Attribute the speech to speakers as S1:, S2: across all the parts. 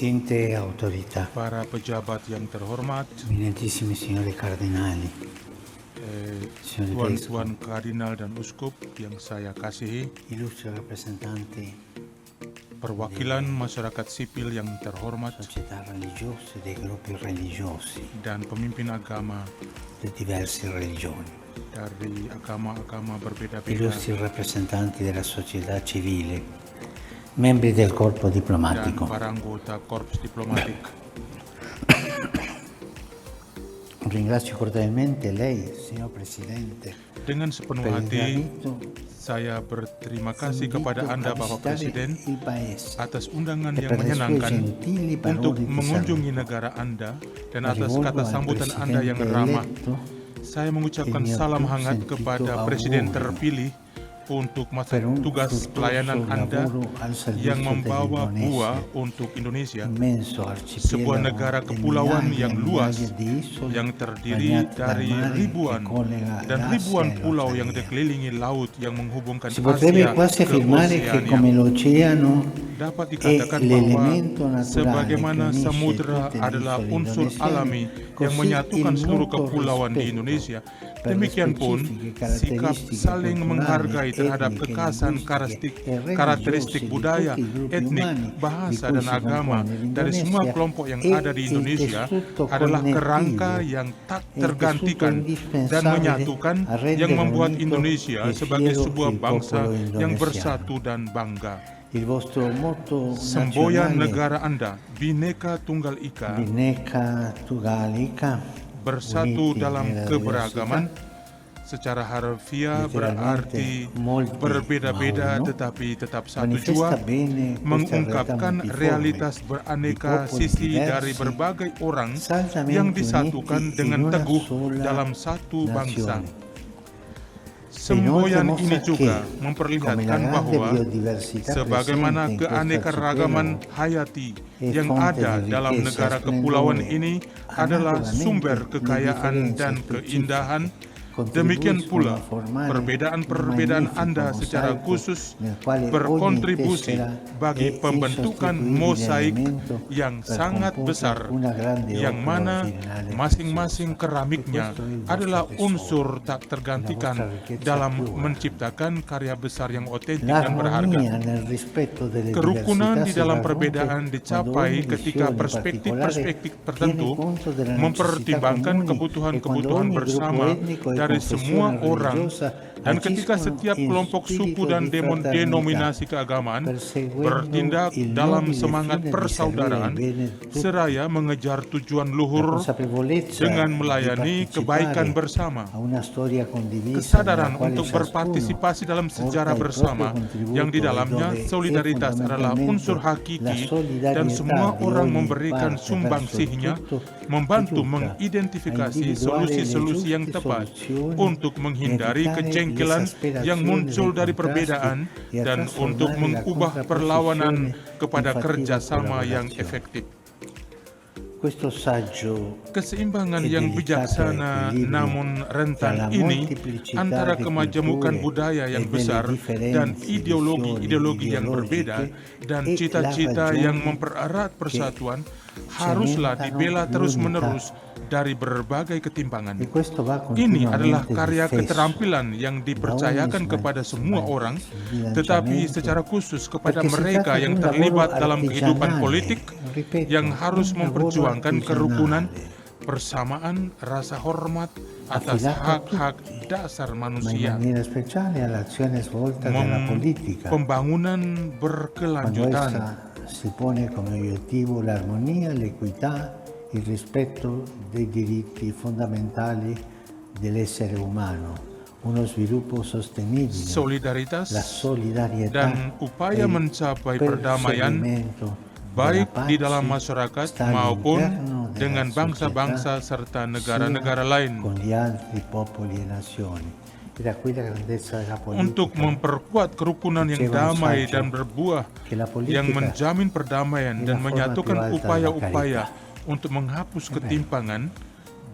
S1: Sinte autorità,
S2: para pejabat yang terhormat,
S1: eminentissimi signori cardinali, signori vescovi,
S2: tuan-tuan kardinal dan uskup yang saya kasihi,
S1: illustri rappresentanti
S2: perwakilan masyarakat sipil yang terhormat,
S1: società religiose, dei gruppi religiosi
S2: dan pemimpin agama
S1: di diverse religioni,
S2: dari agama-agama berbeda-beda,
S1: illustri rappresentanti della società civile, membri del corpo
S2: dan
S1: diplomatico.
S2: para anggota korps diplomatik.
S1: Ringrazio cordialmente lei, signor Presidente,
S2: Dengan sepenuh
S1: per il
S2: hati,
S1: invito
S2: saya berterima kasih kepada
S1: a
S2: Anda, Bapak
S1: visitare
S2: Presiden,
S1: il Paese
S2: atas undangan
S1: e
S2: yang
S1: per le sue
S2: menyenangkan
S1: gentili
S2: untuk
S1: parole di
S2: mengunjungi
S1: saluto.
S2: negara Anda dan
S1: La
S2: atas
S1: rivolgo
S2: kata
S1: al
S2: sambutan Anda yang
S1: Presidente
S2: ramah.
S1: eletto
S2: Saya mengucapkan
S1: il mio
S2: salam
S1: più
S2: hangat
S1: sentito
S2: kepada Presiden
S1: augurio
S2: terpilih untuk masa
S1: per un
S2: tugas
S1: fruttuoso
S2: pelayanan Anda
S1: lavoro al
S2: yang
S1: servizio
S2: membawa buah
S1: dell'Indonesia,
S2: untuk Indonesia,
S1: immenso
S2: sebuah
S1: arcipelago
S2: negara
S1: di
S2: kepulauan
S1: migliaia
S2: yang
S1: e
S2: luas
S1: migliaia di isole
S2: yang terdiri
S1: bagnate dal
S2: dari
S1: mare
S2: ribuan
S1: che collega
S2: dan
S1: l'Asia
S2: ribuan
S1: e
S2: pulau yang
S1: l'Oceania.
S2: dikelilingi laut yang menghubungkan
S1: Si potrebbe
S2: Asia
S1: quasi
S2: ke
S1: affermare che
S2: Oceania.
S1: come l'oceano
S2: Dapat
S1: è
S2: dikatakan bahwa
S1: l'elemento naturale che
S2: sebagaimana
S1: unisce
S2: samudra
S1: tutte le
S2: adalah
S1: isole
S2: unsur
S1: indonesiane,
S2: alami yang
S1: così
S2: menyatukan
S1: il
S2: seluruh
S1: mutuo
S2: kepulauan di
S1: rispetto
S2: Indonesia,
S1: per le
S2: demikian pun
S1: specifiche
S2: sikap
S1: caratteristiche
S2: saling
S1: culturali,
S2: menghargai terhadap
S1: etniche,
S2: kekasan
S1: linguistiche e
S2: karakteristik
S1: religiose di
S2: budaya,
S1: tutti i gruppi
S2: etnik,
S1: umani di
S2: bahasa,
S1: cui
S2: dan
S1: si
S2: agama
S1: compone
S2: dari semua
S1: l'Indonesia
S2: kelompok yang
S1: è
S2: ada di
S1: il
S2: Indonesia
S1: tessuto
S2: adalah kerangka
S1: connettivo,
S2: yang tak
S1: è il tessuto
S2: tergantikan dan
S1: indispensabile
S2: menyatukan
S1: a rendere
S2: yang membuat
S1: unito
S2: Indonesia
S1: e
S2: sebagai
S1: fiero
S2: sebuah
S1: il
S2: bangsa
S1: popolo
S2: yang
S1: indonesiano.
S2: bersatu dan bangga.
S1: Il vostro motto
S2: Semboyan
S1: nazionale
S2: negara Anda, Bhinneka Tunggal Ika,
S1: Bhinneka Tunggal Ika,
S2: bersatu
S1: uniti
S2: dalam
S1: nella
S2: keberagaman,
S1: diversità,
S2: secara harfiah
S1: letteralmente
S2: berarti
S1: molti
S2: berbeda-beda
S1: ma uno,
S2: tetapi tetap satu
S1: manifesta
S2: jua,
S1: bene questa realtà
S2: mengungkapkan
S1: multiforme
S2: realitas
S1: di
S2: beraneka
S1: popoli
S2: sisi dari
S1: diversi,
S2: berbagai orang yang
S1: saldamente
S2: disatukan
S1: uniti in
S2: dengan
S1: una
S2: teguh
S1: sola
S2: dalam satu bangsa.
S1: nazione.
S2: Semboyan
S1: Inoltre
S2: ini
S1: mostra
S2: juga
S1: che, come la
S2: memperlihatkan
S1: grande
S2: bahwa
S1: biodiversità
S2: sebagaimana
S1: presente in questo
S2: keanekaragaman
S1: arcipelago
S2: hayati
S1: è
S2: yang
S1: fonte
S2: ada
S1: di
S2: dalam
S1: ricchezza,
S2: negara kepulauan
S1: splendore,
S2: ini adalah
S1: analogamente
S2: sumber
S1: le
S2: kekayaan
S1: differenze
S2: dan
S1: specifiche
S2: keindahan. Demikian
S1: contribuiscono
S2: pula
S1: a formare un
S2: perbedaan-perbedaan
S1: magnifico
S2: Anda secara
S1: mosaico
S2: khusus
S1: nel quale ogni
S2: berkontribusi
S1: tessera
S2: bagi
S1: è
S2: pembentukan
S1: insostituibile
S2: mosaik
S1: elemento
S2: yang
S1: per
S2: sangat
S1: comporre
S2: besar,
S1: una grande
S2: yang
S1: opera
S2: mana
S1: originale e
S2: masing-masing
S1: preziosa.
S2: keramiknya
S1: E questo è il vostro
S2: adalah
S1: tesoro,
S2: unsur tak
S1: la vostra
S2: tergantikan
S1: ricchezza
S2: dalam
S1: più alta.
S2: menciptakan karya besar yang otentik dan berharga.
S1: L'armonia nel rispetto delle
S2: Kerukunan
S1: diversità
S2: di
S1: si
S2: dalam
S1: raggiunge
S2: perbedaan
S1: quando
S2: dicapai
S1: ogni
S2: ketika
S1: visione
S2: perspektif-perspektif
S1: particolare
S2: tertentu
S1: tiene conto della necessità
S2: mempertimbangkan
S1: comuni e quando
S2: kebutuhan-kebutuhan
S1: ogni gruppo
S2: bersama
S1: etnico e
S2: dari
S1: confessione
S2: semua orang,
S1: religiosa
S2: dan ketika
S1: agiscono
S2: setiap
S1: in
S2: kelompok suku
S1: spirito
S2: dan
S1: di fraternità,
S2: denominasi keagamaan
S1: perseguendo
S2: bertindak
S1: il
S2: dalam
S1: nobile
S2: semangat
S1: fine di
S2: persaudaraan
S1: servire il bene di tutti.
S2: seraya mengejar tujuan
S1: La
S2: luhur
S1: consapevolezza
S2: dengan
S1: di
S2: melayani kebaikan
S1: partecipare
S2: bersama.
S1: a una storia condivisa
S2: Kesadaran
S1: nella quale
S2: untuk
S1: ciascuno
S2: berpartisipasi dalam
S1: porta
S2: sejarah
S1: il proprio
S2: bersama
S1: contributo
S2: yang di
S1: e
S2: dalamnya
S1: dove è
S2: solidaritas adalah
S1: fondamentalmente
S2: unsur
S1: la
S2: hakiki dan
S1: solidarietà
S2: semua
S1: di
S2: orang
S1: ogni
S2: memberikan
S1: parte
S2: sumbangsihnya
S1: verso il tutto
S2: membantu
S1: aiuta a
S2: mengidentifikasi
S1: individuare le
S2: solusi-solusi yang
S1: giuste
S2: tepat
S1: soluzioni
S2: untuk menghindari
S1: e evitare
S2: kejengkelan yang
S1: l'esasperazione
S2: muncul
S1: dei
S2: dari
S1: contrasti
S2: perbedaan
S1: e a
S2: dan untuk
S1: trasformare la
S2: mengubah perlawanan
S1: contrapposizione
S2: kepada
S1: in fattiva
S2: kerjasama yang
S1: collaborazione.
S2: efektif.
S1: Questo saggio
S2: Keseimbangan
S1: e
S2: yang
S1: delicato
S2: bijaksana
S1: equilibrio
S2: namun
S1: tra
S2: rentan
S1: la
S2: ini
S1: molteplicità
S2: antara
S1: di
S2: kemajemukan
S1: culture
S2: budaya
S1: e
S2: yang
S1: delle
S2: besar dan
S1: differenze,
S2: ideologi-ideologi yang
S1: visioni
S2: berbeda
S1: ideologiche
S2: dan
S1: e
S2: cita-cita
S1: la
S2: yang
S1: ragione
S2: mempererat persatuan
S1: che
S2: haruslah
S1: cementano
S2: dibela
S1: l'unità.
S2: terus-menerus dari berbagai ketimpangan.
S1: E questo va
S2: Ini adalah
S1: continuamente
S2: karya
S1: difeso
S2: keterampilan yang dipercayakan kepada semua orang, tetapi secara khusus kepada
S1: perché si
S2: mereka
S1: tratta di
S2: yang
S1: un
S2: terlibat
S1: lavoro
S2: dalam kehidupan
S1: artigianale,
S2: politik,
S1: ripeto,
S2: yang harus
S1: un lavoro
S2: memperjuangkan kerukunan,
S1: artigianale,
S2: persamaan, rasa hormat atas
S1: affidato a
S2: hak-hak dasar
S1: ma in
S2: manusia,
S1: maniera speciale all'azione svolta dalla politica,
S2: pembangunan
S1: quando
S2: berkelanjutan,
S1: essa si pone come obiettivo l'armonia, l'equità, il rispetto dei diritti fondamentali dell'essere umano, uno sviluppo sostenibile,
S2: solidaritas,
S1: la solidarietà
S2: dan upaya mencapai perdamaian
S1: perseguimento
S2: baik
S1: della
S2: di dalam
S1: pace
S2: masyarakat
S1: sta
S2: maupun
S1: all'interno della
S2: dengan bangsa-bangsa
S1: società,
S2: serta
S1: sia
S2: negara-negara lain,
S1: con gli altri popoli e nazioni. Era qui la grandezza della politica.
S2: untuk memperkuat kerukunan yang
S1: Diceva un
S2: damai
S1: saggio
S2: dan berbuah,
S1: che la politica
S2: yang menjamin perdamaian
S1: è
S2: dan
S1: la forma
S2: menyatukan
S1: più alta della
S2: upaya-upaya
S1: carità.
S2: untuk menghapus ketimpangan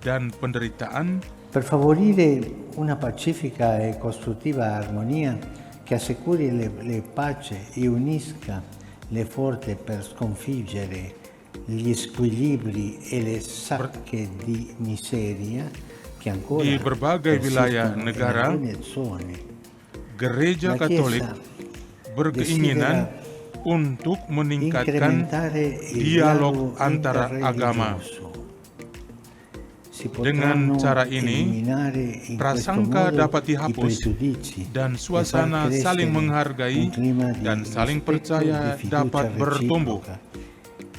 S2: dan penderitaan
S1: Per favorire una pacifica e costruttiva armonia che assicuri le pace e unisca le forze per sconfiggere gli squilibri e le sacche di miseria che ancora
S2: Di berbagai wilayah
S1: persistono in
S2: negara,
S1: alcune zone.
S2: Gereja
S1: La
S2: Katolik
S1: Chiesa
S2: berkeinginan untuk meningkatkan
S1: incrementare il
S2: dialog
S1: dialogo
S2: antara agama.
S1: interreligioso. Si
S2: Dengan
S1: potranno
S2: cara ini,
S1: eliminare in questo
S2: prasangka
S1: modo
S2: dapat
S1: i
S2: dihapus
S1: pregiudizi
S2: dan
S1: e far
S2: suasana
S1: crescere
S2: saling menghargai
S1: un clima di
S2: dan saling
S1: rispetto
S2: percaya
S1: e di fiducia
S2: dapat bertumbuh.
S1: reciproca,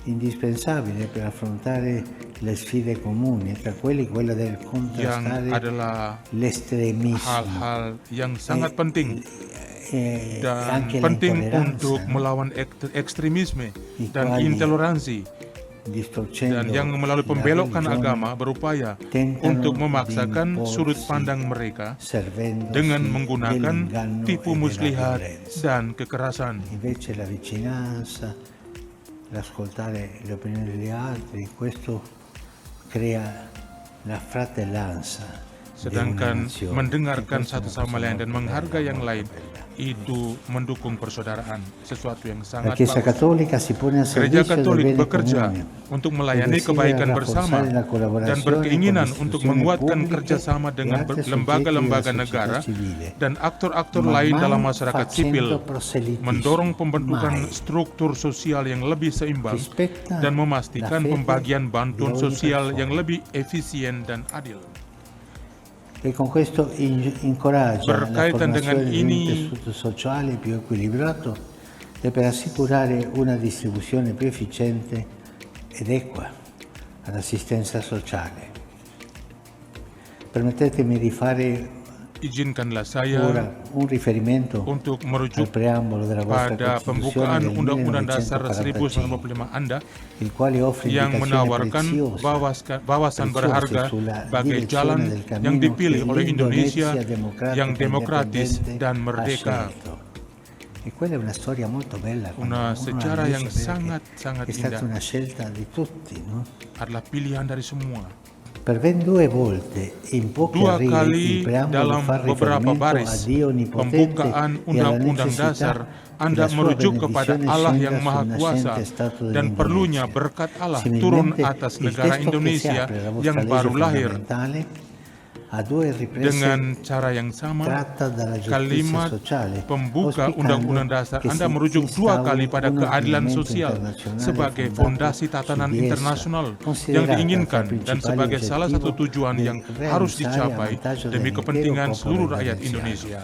S1: indispensabile per affrontare le sfide comuni, tra quella del
S2: Yang
S1: contrastare
S2: adalah
S1: l'estremismo
S2: hal-hal yang sangat penting
S1: e
S2: dan
S1: anche la
S2: penting
S1: intolleranza,
S2: untuk
S1: no?
S2: melawan ekstremisme
S1: I
S2: dan
S1: quali,
S2: intoleransi,
S1: distorcendo
S2: dan yang melalui
S1: la
S2: pembelokan
S1: religione,
S2: agama berupaya
S1: tentano
S2: untuk
S1: di
S2: memaksakan
S1: imporsi
S2: sudut pandang mereka
S1: servendosi
S2: dengan menggunakan
S1: dell'inganno
S2: tipu
S1: e della
S2: muslihat
S1: violenza.
S2: dan kekerasan.
S1: Invece la vicinanza, l'ascoltare le opinioni degli altri, questo crea la fratellanza di una
S2: Sedangkan
S1: nazione.
S2: mendengarkan
S1: E questa è
S2: satu
S1: una
S2: sama
S1: cosa
S2: lain dan
S1: molto
S2: menghargai
S1: bella,
S2: yang
S1: molto
S2: lain,
S1: bella.
S2: itu mendukung persaudaraan, sesuatu yang
S1: La
S2: sangat
S1: Chiesa
S2: bagus.
S1: Cattolica si pone a
S2: Gereja
S1: servizio del
S2: Katolik
S1: bene
S2: bekerja
S1: comune
S2: untuk
S1: e
S2: melayani
S1: desidera
S2: kebaikan bersama
S1: rafforzare la
S2: dan
S1: collaborazione
S2: berkeinginan
S1: con
S2: untuk
S1: istituzioni
S2: menguatkan
S1: pubbliche
S2: kerjasama
S1: e
S2: dengan
S1: altri soggetti
S2: lembaga-lembaga
S1: della
S2: negara
S1: società civile,
S2: dan aktor-aktor
S1: ma
S2: lain
S1: mai
S2: dalam masyarakat sipil,
S1: facendo proselitismo,
S2: mendorong pembentukan
S1: mai.
S2: struktur sosial yang lebih seimbang
S1: Rispetta
S2: dan memastikan
S1: la fede
S2: pembagian bantuan
S1: di ogni
S2: sosial
S1: persona.
S2: yang lebih efisien dan adil.
S1: E con questo incoraggia la
S2: Berkaitan dengan
S1: formazione di un
S2: ini,
S1: tessuto sociale più equilibrato e per assicurare una distribuzione più efficiente ed equa all'assistenza sociale. Permettetemi di fare
S2: izinkanlah
S1: ora
S2: saya
S1: un riferimento
S2: untuk
S1: al
S2: merujuk
S1: preambolo della vostra
S2: pada
S1: Costituzione
S2: pembukaan
S1: del
S2: Undang-Undang Dasar
S1: 1945,
S2: 1945 Anda
S1: il quale offre
S2: yang
S1: indicazioni
S2: menawarkan
S1: preziose
S2: wawasan berharga
S1: sulla
S2: bagai
S1: direzione
S2: jalan
S1: del cammino
S2: yang dipilih
S1: che
S2: oleh Indonesia
S1: l'Indonezia democratica
S2: yang demokratis
S1: indipendente
S2: dan
S1: ha
S2: merdeka.
S1: scelto. E quella è una storia molto bella.
S2: Una sejarah yang sangat-sangat
S1: è stata
S2: indah.
S1: una scelta di tutti, no?
S2: Adalah pilihan dari semua.
S1: Per ben 2 volte in poche
S2: Dua
S1: righe
S2: kali
S1: il preambolo
S2: dalam
S1: fa
S2: beberapa
S1: riferimento a
S2: baris
S1: Dio Onnipotente
S2: pembukaan
S1: e alla
S2: Undang-Undang
S1: necessità
S2: Dasar
S1: che
S2: Anda
S1: la sua
S2: merujuk kepada
S1: benedizione
S2: Allah
S1: scenda
S2: yang Maha
S1: sul
S2: Kuasa
S1: nascente Stato
S2: dan perlunya
S1: dell'Indonesia.
S2: berkat Allah
S1: Similmente,
S2: turun atas
S1: il
S2: negara
S1: testo che si
S2: Indonesia
S1: apre alla vostra
S2: yang
S1: legge
S2: baru lahir.
S1: fondamentale a 2 riprese
S2: Dengan cara yang sama,
S1: tratta dalla giustizia
S2: kalimat
S1: sociale,
S2: pembuka
S1: auspicando
S2: Undang-Undang Dasar
S1: che
S2: Anda
S1: si
S2: merujuk 2 kali
S1: instauri
S2: pada
S1: un
S2: keadilan
S1: ordinamento
S2: sosial
S1: internazionale
S2: sebagai
S1: fondato
S2: fondasi tatanan
S1: su di essa,
S2: internasional yang
S1: considerata
S2: diinginkan
S1: tra i
S2: dan
S1: principali
S2: sebagai salah satu
S1: obiettivi
S2: tujuan
S1: del
S2: yang harus
S1: realizzare a
S2: dicapai
S1: vantaggio
S2: demi
S1: dell'intero
S2: kepentingan
S1: popolo
S2: seluruh rakyat
S1: indoneziano.
S2: Indonesia.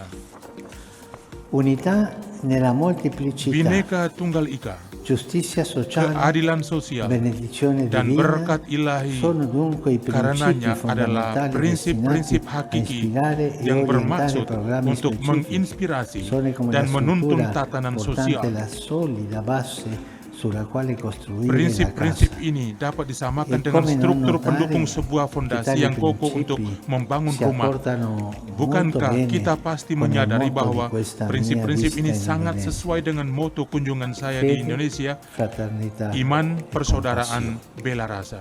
S1: Unità nella molteplicità,
S2: Bhinneka Tunggal Ika,
S1: giustizia sociale,
S2: keadilan sosial,
S1: benedizione
S2: dan
S1: divina
S2: berkat ilahi
S1: sono dunque i principi
S2: karenanya adalah
S1: fondamentali
S2: prinsip-prinsip
S1: destinati a
S2: hakiki
S1: ispirare e
S2: yang
S1: orientare
S2: bermaksud
S1: programmi
S2: untuk
S1: specifici.
S2: menginspirasi
S1: Sono come
S2: dan
S1: la
S2: menuntun
S1: struttura
S2: tatanan
S1: portante
S2: sosial.
S1: la solida base sulla quale costruire la
S2: Prinsip-prinsip
S1: casa.
S2: ini dapat disamakan
S1: E
S2: dengan
S1: come non
S2: struktur
S1: notare
S2: pendukung sebuah
S1: che
S2: fondasi
S1: tali
S2: yang kokoh
S1: principi
S2: untuk membangun
S1: si
S2: rumah.
S1: accordano molto
S2: Bukankah
S1: bene
S2: kita pasti
S1: con il
S2: menyadari
S1: motto
S2: bahwa
S1: di questa mia
S2: prinsip-prinsip
S1: visita
S2: ini
S1: in
S2: sangat
S1: Indonesia?
S2: sesuai dengan moto kunjungan saya di
S1: Fede,
S2: Indonesia,
S1: fraternità
S2: iman,
S1: e
S2: persaudaraan,
S1: compassione.
S2: bela rasa.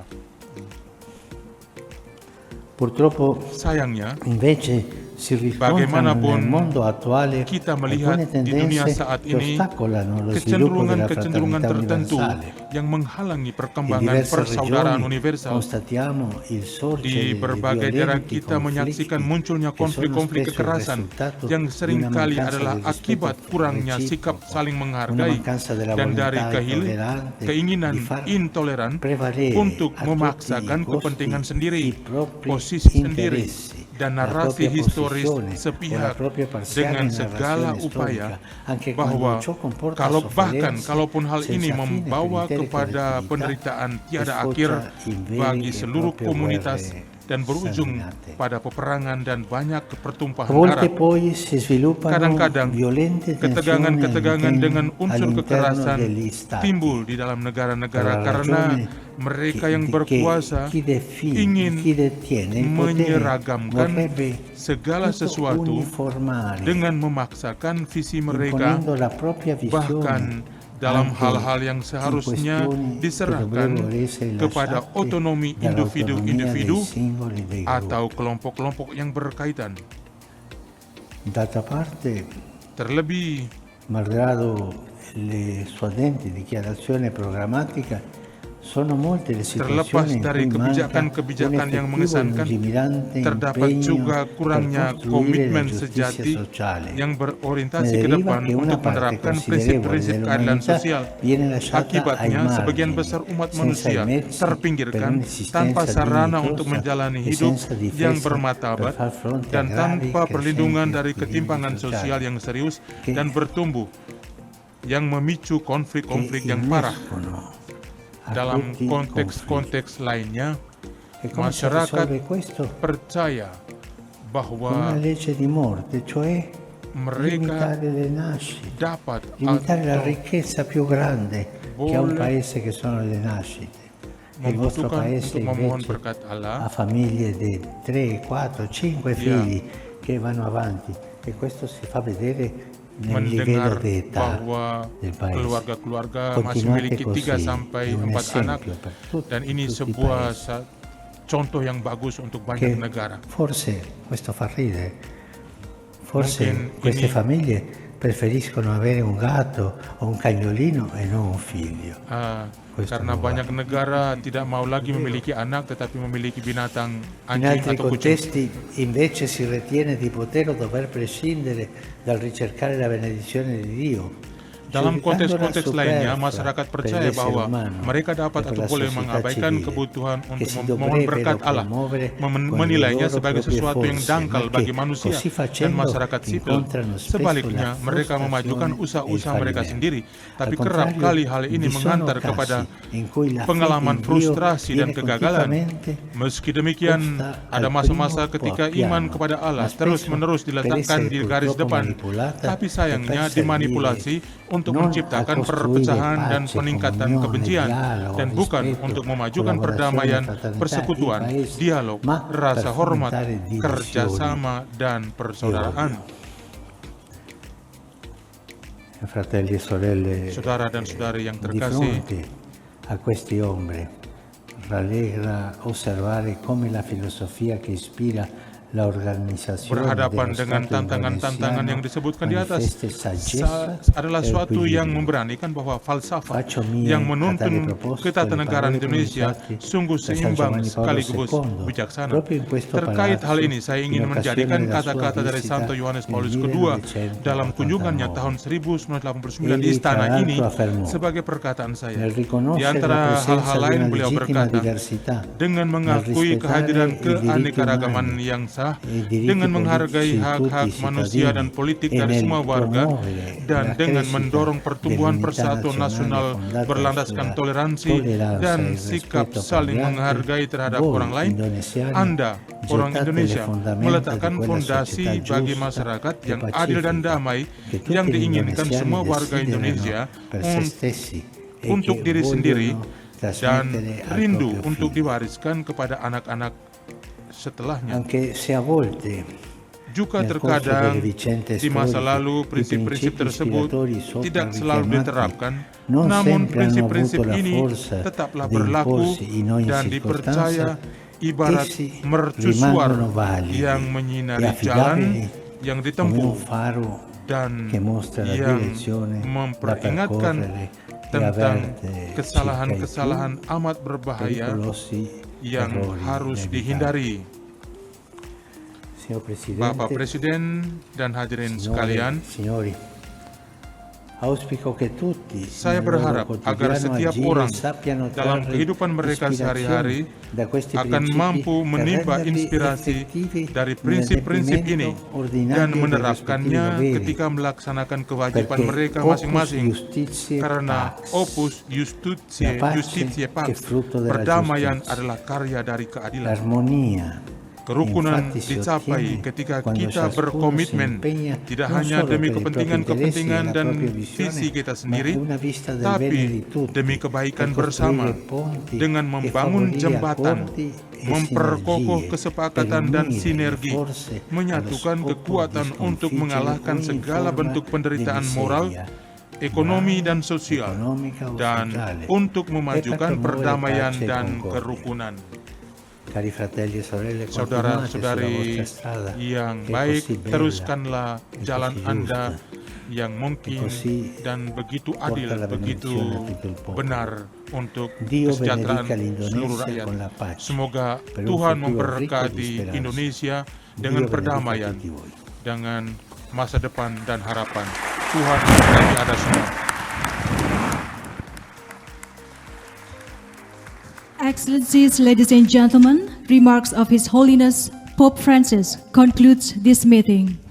S1: Purtroppo
S2: Sayangnya,
S1: invece si riscontrano
S2: bagaimanapun
S1: nel mondo attuale
S2: kita melihat
S1: alcune
S2: di dunia
S1: tendenze
S2: saat
S1: che
S2: ini
S1: ostacolano lo sviluppo della
S2: kecenderungan
S1: fraternità
S2: tertentu
S1: universale.
S2: yang menghalangi
S1: In
S2: perkembangan
S1: diverse
S2: persaudaraan
S1: regioni
S2: universal.
S1: constatiamo il sorgere
S2: Di
S1: di
S2: berbagai daerah
S1: violenti
S2: kita menyaksikan
S1: conflitti
S2: munculnya
S1: che sono
S2: konflik-konflik
S1: spesso il
S2: kekerasan
S1: risultato
S2: yang
S1: di una
S2: seringkali
S1: mancanza
S2: adalah
S1: del rispetto
S2: akibat kurangnya sikap
S1: reciproco,
S2: saling
S1: una
S2: menghargai
S1: mancanza della
S2: dan dari
S1: volontà intollerante
S2: keinginan
S1: di far
S2: intoleran
S1: prevalere
S2: untuk
S1: a tutti
S2: memaksakan
S1: i costi
S2: kepentingan sendiri,
S1: i propri
S2: posisi sendiri,
S1: interessi,
S2: dan
S1: la
S2: narasi
S1: propria
S2: historis
S1: posizione o la
S2: sepihak
S1: propria parziale
S2: dengan segala
S1: narrazione
S2: upaya
S1: storica, anche
S2: bahwa
S1: quando ciò comporta
S2: bahkan
S1: sofferenze
S2: kalaupun hal ini
S1: senza fine
S2: membawa
S1: per l'intera
S2: kepada
S1: collettività
S2: penderitaan tiada
S1: e
S2: akhir
S1: sfocia in veri
S2: bagi
S1: e
S2: seluruh
S1: proprie
S2: komunitas
S1: guerre
S2: dan berujung
S1: sanguinate.
S2: pada peperangan dan banyak
S1: A
S2: pertumpahan
S1: volte
S2: darah.
S1: poi si sviluppano
S2: Kadang-kadang
S1: violente tensioni
S2: ketegangan-ketegangan dengan unsur
S1: all'interno
S2: kekerasan
S1: degli stati.
S2: timbul di dalam negara-negara
S1: Per la
S2: karena
S1: ragione
S2: mereka
S1: che-
S2: yang
S1: che
S2: berkuasa
S1: chi
S2: ingin
S1: detiene il potere
S2: menyeragamkan
S1: vorrebbe
S2: segala
S1: tutto
S2: sesuatu
S1: uniformare,
S2: dengan memaksakan visi mereka,
S1: imponendo la propria visione
S2: bahkan dalam
S1: anche
S2: hal-hal yang
S1: in
S2: seharusnya
S1: questioni che
S2: diserahkan
S1: dovrebbero essere
S2: kepada
S1: lasciate
S2: otonomi
S1: dall'autonomia
S2: individu-individu
S1: dei singoli dei
S2: atau
S1: gruppi.
S2: kelompok-kelompok yang berkaitan.
S1: D'altra parte,
S2: Terlebih,
S1: malgrado le suadenti dichiarazioni programmatica Sono molte le
S2: Terlepas
S1: situazioni in
S2: dari
S1: cui manca un
S2: kebijakan-kebijakan yang
S1: effettivo e
S2: mengesankan,
S1: lungimirante
S2: terdapat
S1: impegno
S2: juga
S1: per
S2: kurangnya
S1: costruire la
S2: komitmen
S1: giustizia
S2: sejati
S1: sociale.
S2: yang
S1: Ne
S2: berorientasi ke
S1: deriva
S2: depan
S1: che una
S2: untuk
S1: parte
S2: menerapkan
S1: considerevole
S2: prinsip-prinsip keadilan
S1: dell'umanità
S2: sosial.
S1: viene lasciata ai
S2: Akibatnya, sebagian
S1: margini,
S2: besar umat
S1: senza i
S2: manusia
S1: mezzi per
S2: terpinggirkan tanpa
S1: un'esistenza
S2: sarana untuk
S1: dignitosa
S2: menjalani
S1: e
S2: hidup
S1: senza
S2: yang
S1: difesa per
S2: bermartabat
S1: far fronte a
S2: dan
S1: gravi
S2: tanpa perlindungan
S1: crescenti
S2: dari
S1: squilibri
S2: ketimpangan sosial
S1: sociali
S2: yang serius
S1: che
S2: dan bertumbuh, yang memicu konflik-konflik yang parah.
S1: innescono
S2: Dalam
S1: acuti conflitti.
S2: konteks-konteks lainnya,
S1: E come si
S2: masyarakat
S1: risolve questo?
S2: percaya
S1: Con una
S2: bahwa
S1: legge di morte, cioè
S2: mereka
S1: limitare le nascite,
S2: dapat
S1: limitare la
S2: atau
S1: ricchezza più grande che ha un
S2: boleh
S1: paese che sono le nascite. Il vostro
S2: membutuhkan
S1: paese
S2: untuk memohon
S1: invece
S2: berkat
S1: ha
S2: Allah,
S1: famiglie di 3, 4, 5 figli che vanno avanti e questo si fa vedere nel livello
S2: mendengar
S1: di età
S2: bahwa
S1: del paese.
S2: keluarga-keluarga masih
S1: Continuate
S2: memiliki 3
S1: così,
S2: sampai
S1: è un
S2: 4 anak,
S1: esempio per tutti,
S2: dan ini
S1: tutti i
S2: sebuah
S1: paesi.
S2: contoh yang bagus untuk banyak
S1: Che
S2: negara.
S1: forse, questo fa ridere, forse
S2: Mungkin
S1: queste
S2: ini-
S1: famiglie preferiscono avere un gatto o un cagnolino e non un figlio. Questo
S2: Karena
S1: non
S2: banyak
S1: va.
S2: negara tidak mau lagi memiliki anak tetapi memiliki binatang
S1: In
S2: anjing
S1: altri
S2: atau kucing.
S1: contesti invece si ritiene di poter o dover prescindere dal ricercare la benedizione di Dio.
S2: Dalam
S1: giudicandola
S2: konteks-konteks lainnya,
S1: superflua
S2: masyarakat
S1: per
S2: percaya
S1: l'essere
S2: bahwa
S1: umano
S2: mereka dapat
S1: e per
S2: atau
S1: la
S2: boleh
S1: società
S2: mengabaikan
S1: civile,
S2: kebutuhan
S1: che
S2: untuk
S1: si
S2: memohon berkat
S1: dovrebbero
S2: Allah,
S1: promuovere con le
S2: menilainya
S1: loro
S2: sebagai
S1: proprie
S2: sesuatu yang
S1: forze,
S2: dangkal
S1: ma
S2: bagi
S1: che
S2: manusia
S1: così
S2: dan
S1: facendo
S2: masyarakat sipil.
S1: incontrano spesso
S2: Sebaliknya,
S1: la
S2: mereka memajukan
S1: frustrazione
S2: usaha-usaha
S1: e il
S2: mereka
S1: fallimento.
S2: sendiri, tapi
S1: Al
S2: kerap
S1: contrario,
S2: kali hal ini
S1: vi sono
S2: mengantar
S1: casi
S2: kepada
S1: in cui la
S2: pengalaman
S1: fede in Dio
S2: frustrasi dan
S1: viene
S2: kegagalan.
S1: continuamente
S2: Meski demikian,
S1: posta
S2: ada
S1: al
S2: masa-masa
S1: primo
S2: ketika
S1: piano,
S2: iman kepada Allah
S1: ma spesso
S2: terus-menerus
S1: per
S2: diletakkan
S1: essere
S2: di garis
S1: purtroppo
S2: depan,
S1: manipolata
S2: tapi sayangnya
S1: e per
S2: dimanipulasi untuk
S1: non a
S2: menciptakan
S1: costruire
S2: perpecahan dan
S1: pace,
S2: peningkatan
S1: comunione,
S2: kebencian,
S1: dialogo,
S2: dan bukan
S1: rispetto,
S2: untuk memajukan
S1: collaborazione,
S2: perdamaian,
S1: fraternità
S2: persekutuan,
S1: in paese,
S2: dialog,
S1: ma
S2: rasa
S1: per
S2: hormat,
S1: fomentare divisioni
S2: kerjasama, dan persaudaraan.
S1: Fratelli e sorelle,
S2: Saudara dan saudari yang
S1: di
S2: terkasih,
S1: fronte a queste ombre rallegra osservare come la filosofia che ispira la organizzazione
S2: berhadapan
S1: dello
S2: dengan
S1: Stato
S2: tantangan-tantangan yang
S1: indonesiano
S2: disebutkan di atas
S1: manifesta saggezza
S2: adalah
S1: e
S2: suatu yang
S1: equilibrio.
S2: memberanikan bahwa falsafah
S1: Faccio mie
S2: yang
S1: a tale
S2: menuntun
S1: proposito
S2: ketatanegaraan
S1: le parole
S2: Indonesia
S1: pronunciate
S2: sungguh
S1: da San
S2: seimbang
S1: Giovanni Paolo
S2: sekaligus
S1: II.
S2: bijaksana.
S1: Proprio in questo
S2: Terkait hal
S1: palazzo,
S2: ini, saya
S1: in
S2: ingin
S1: occasione
S2: menjadikan
S1: della sua
S2: kata-kata dari
S1: visita
S2: Santo Yohanes
S1: nel
S2: Paulus II
S1: 1989.
S2: dalam kunjungannya tahun 1989 di
S1: Egli,
S2: istana
S1: tra
S2: ini
S1: l'altro, affermò,
S2: sebagai perkataan saya.
S1: nel
S2: Di
S1: riconoscere la
S2: antara
S1: presenza
S2: hal-hal
S1: di
S2: lain
S1: una
S2: beliau
S1: legittima
S2: berkata,
S1: diversità,
S2: dengan
S1: nel
S2: mengakui
S1: rispettare
S2: kehadiran
S1: i diritti
S2: keanekaragaman
S1: umani
S2: yang sah,
S1: e i diritti
S2: dengan menghargai
S1: politici di tutti
S2: hak-hak
S1: i
S2: manusia dan
S1: cittadini
S2: politik
S1: e
S2: dari
S1: nel
S2: semua warga,
S1: promuovere
S2: dan
S1: la
S2: dengan
S1: crescita
S2: mendorong pertumbuhan
S1: dell'unità
S2: persatuan nasional
S1: fondata
S2: berlandaskan
S1: sulla
S2: toleransi
S1: tolleranza
S2: dan
S1: e il
S2: sikap
S1: rispetto per
S2: saling
S1: gli altri,
S2: menghargai terhadap
S1: voi,
S2: orang lain.
S1: indonesiani,
S2: Anda, orang
S1: gettate le
S2: Indonesia,
S1: fondamenta
S2: meletakkan
S1: di quella
S2: fondasi
S1: società
S2: bagi
S1: giusta
S2: masyarakat
S1: e
S2: yang adil dan
S1: pacifica
S2: damai
S1: che tutti
S2: yang
S1: gli
S2: diinginkan
S1: indonesiani
S2: semua warga
S1: desiderano
S2: Indonesia
S1: per se stessi e
S2: untuk
S1: che
S2: diri sendiri
S1: vogliono
S2: dan
S1: trasmettere al
S2: rindu
S1: proprio
S2: untuk
S1: figlio.
S2: diwariskan kepada anak-anak setelahnya.
S1: Anche se a volte
S2: Juga
S1: nel corso
S2: terkadang
S1: delle vicende
S2: di masa
S1: storiche,
S2: lalu
S1: i
S2: prinsip-prinsip
S1: principi
S2: tersebut
S1: ispiratori sopra
S2: tidak selalu
S1: richiamati
S2: diterapkan,
S1: non
S2: namun
S1: sempre hanno
S2: prinsip-prinsip
S1: avuto la
S2: ini
S1: forza
S2: tetaplah
S1: di
S2: berlaku
S1: imporsi in ogni
S2: dan dipercaya
S1: circostanza,
S2: ibarat
S1: essi
S2: mercusuar
S1: rimangono validi
S2: yang
S1: e
S2: menyinari jalan
S1: affidabili
S2: yang
S1: come un
S2: ditempuh
S1: faro
S2: dan
S1: che mostra la
S2: yang
S1: direzione da
S2: memperingatkan
S1: percorrere e
S2: tentang
S1: avverte circa i
S2: kesalahan-kesalahan
S1: più
S2: amat berbahaya
S1: pericolosi
S2: yang
S1: errori
S2: harus
S1: inevitabili.
S2: dihindari.
S1: Signor Presidente,
S2: Bapak Presiden dan hadirin
S1: signore,
S2: sekalian,
S1: signori, auspico che tutti
S2: saya
S1: nel loro
S2: berharap agar
S1: quotidiano
S2: setiap
S1: agire
S2: orang
S1: sappiano
S2: dalam
S1: trarre
S2: kehidupan mereka sehari-hari
S1: ispirazione da questi
S2: akan
S1: principi
S2: mampu
S1: per
S2: menimba
S1: renderli
S2: inspirasi
S1: effettivi
S2: dari prinsip-prinsip ini
S1: nell'adempimento ordinario
S2: dan
S1: dei
S2: menerapkannya
S1: rispettivi doveri.
S2: ketika melaksanakan kewajiban
S1: Perché
S2: mereka
S1: opus
S2: masing-masing.
S1: justitiae
S2: Karena
S1: pax,
S2: opus justitiae,
S1: la pace
S2: justitiae
S1: è
S2: pax,
S1: frutto della
S2: perdamaian
S1: giustizia.
S2: adalah karya dari keadilan.
S1: l'armonia.
S2: Kerukunan
S1: Infatti si
S2: dicapai
S1: ottiene
S2: ketika
S1: quando
S2: kita
S1: ciascuno si
S2: berkomitmen
S1: impegna
S2: tidak
S1: non
S2: hanya
S1: solo
S2: demi
S1: per i propri
S2: kepentingan-kepentingan
S1: interessi e la
S2: dan
S1: propria visione,
S2: visi kita
S1: ma
S2: sendiri,
S1: una vista del
S2: tapi
S1: bene di tutti,
S2: demi kebaikan
S1: per
S2: bersama,
S1: costruire ponti
S2: dengan
S1: e
S2: membangun
S1: favorire
S2: jembatan,
S1: accordi e
S2: memperkokoh
S1: sinergie,
S2: kesepakatan
S1: per
S2: dan
S1: unire
S2: sinergi,
S1: le forze
S2: menyatukan
S1: allo scopo
S2: kekuatan
S1: di
S2: untuk
S1: sconfiggere
S2: mengalahkan
S1: ogni
S2: segala
S1: forma
S2: bentuk
S1: di
S2: penderitaan
S1: miseria,
S2: moral, ekonomi dan sosial,
S1: economica o
S2: dan
S1: sociale,
S2: untuk
S1: e per
S2: memajukan
S1: promuovere
S2: perdamaian
S1: pace e
S2: dan
S1: concordia.
S2: kerukunan.
S1: Cari fratelli e sorelle, continuate sulla
S2: Saudara-saudari
S1: vostra strada
S2: yang
S1: che è
S2: baik,
S1: così bella,
S2: teruskanlah
S1: è
S2: jalan
S1: così
S2: Anda
S1: giusta.
S2: yang mungkin dan begitu adil, begitu benar untuk kesejahteraan seluruh rakyat. Semoga Tuhan memberkati Indonesia dengan perdamaian, dengan masa depan dan harapan. Tuhan memberkati Anda semua.
S3: Excellencies, ladies and gentlemen, remarks of His Holiness Pope Francis concludes this meeting.